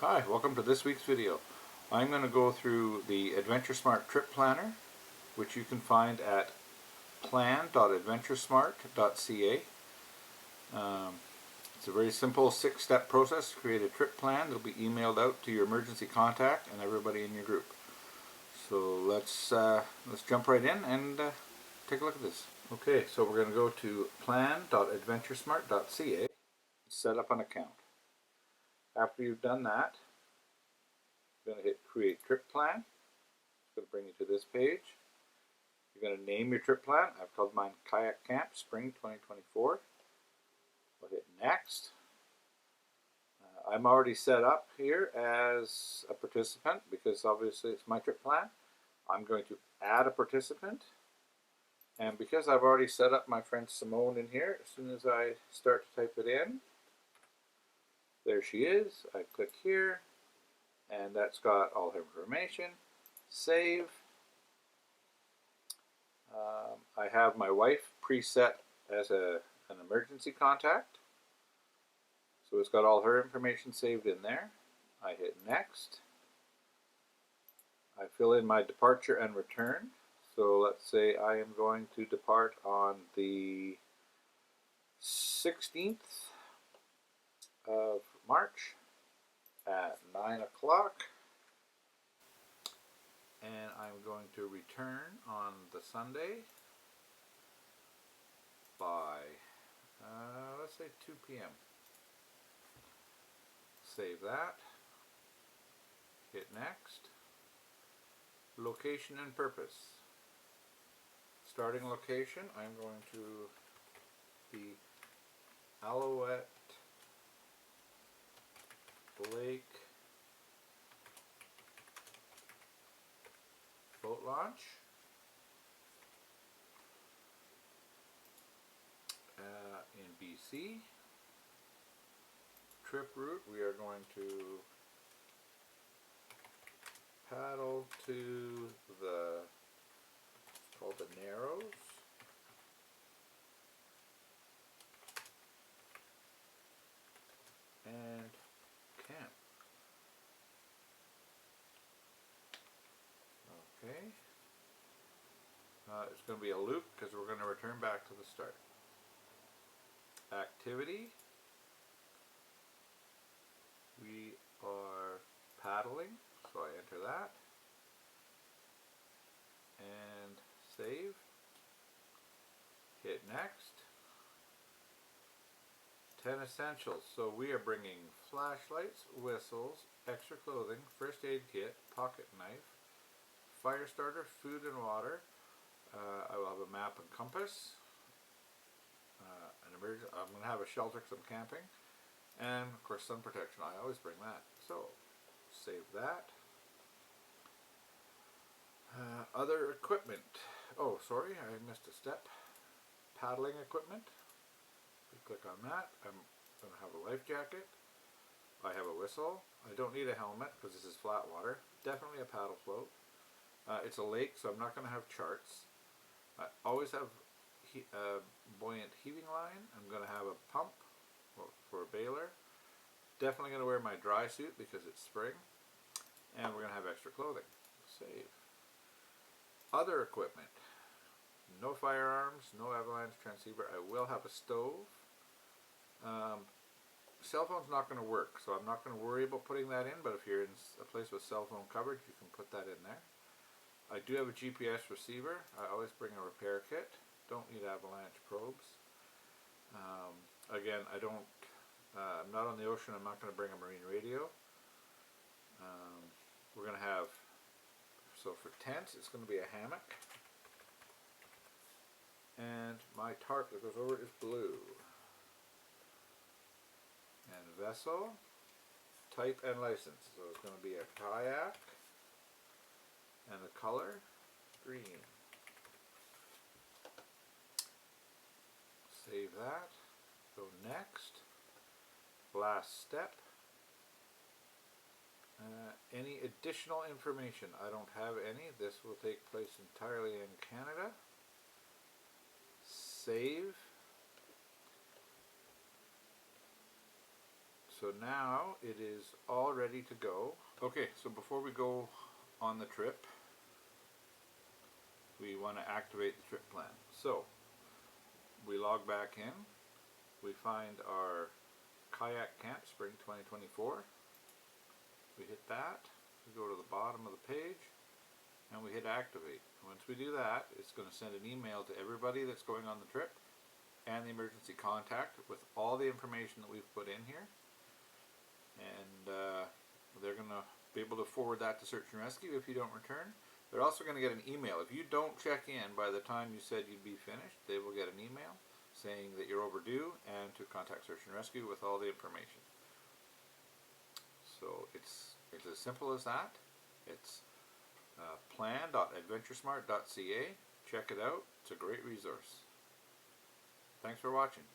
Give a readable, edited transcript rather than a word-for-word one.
Hi, welcome to this week's video. I'm going to go through the AdventureSmart trip planner, which you can find at plan.adventuresmart.ca. It's a very simple 6-step process to create a trip plan that will be emailed out to your emergency contact and everybody in your group. So let's jump right in and take a look at this. Okay, so we're going to go to plan.adventuresmart.ca, set up an account. After you've done that, you're going to hit Create Trip Plan. It's going to bring you to this page. You're going to name your trip plan. I've called mine Kayak Camp Spring 2024. We'll hit Next. I'm already set up here as a participant because obviously it's my trip plan. I'm going to add a participant. And because I've already set up my friend Simone in here, as soon as I start to type it in, there she is. I click here, and that's got all her information. Save. I have my wife preset as an emergency contact, so it's got all her information saved in there. I hit Next. I fill in my departure and return. So let's say I am going to depart on the 16th of March at 9 o'clock, and I'm going to return on the Sunday by let's say 2 p.m. Save that, hit Next. Location and purpose. Starting location, I'm going to the Alouette Lake boat launch. In BC. Trip route, we are going to paddle to it's called the Narrows. And camp. Okay. It's going to be a loop because we're going to return back to the start. Activity. We are paddling, so I enter that. And save. Hit Next. 10 essentials. So we are bringing flashlights, whistles, extra clothing, first aid kit, pocket knife, fire starter, food and water. I will have a map and compass. I'm going to have a shelter because I'm camping. And of course sun protection. I always bring that. So save that. Other equipment. Oh, sorry, I missed a step. Paddling equipment. Click on that. I'm going to have a life jacket. I have a whistle. I don't need a helmet because this is flat water. Definitely a paddle float. It's a lake, so I'm not going to have charts. I always have buoyant heaving line. I'm going to have a pump for a baler. Definitely going to wear my dry suit because it's spring. And we're going to have extra clothing. Save. Other equipment. No firearms, no avalanche transceiver. I will have a stove. Cell phone's not going to work, so I'm not going to worry about putting that in, but if you're in a place with cell phone coverage, you can put that in there. I do have a GPS receiver. I always bring a repair kit. Don't need avalanche probes. Again, I'm not on the ocean. I'm not going to bring a marine radio. We're going to have, so for tents, it's going to be a hammock. And my tarp that goes over it is blue. And vessel, type and license. So it's going to be a kayak. And the color, green. Save that. Go next. Last step. Any additional information? I don't have any. This will take place entirely in Canada. Save. so now it is all ready to go. Okay, so before we go on the trip, we want to activate the trip plan. So we log back in, we find our kayak camp spring 2024, we hit that, we go to the bottom of the page, and we hit activate. Once we do that, it's going to send an email to everybody that's going on the trip and the emergency contact with all the information that we've put in here, and they're going to be able to forward that to search and rescue if you don't return. They're also going to get an email. If you don't check in by the time you said you'd be finished, they will get an email saying that you're overdue and to contact search and rescue with all the information. So it's as simple as that. It's plan.adventuresmart.ca. Check it out. It's a great resource. Thanks for watching.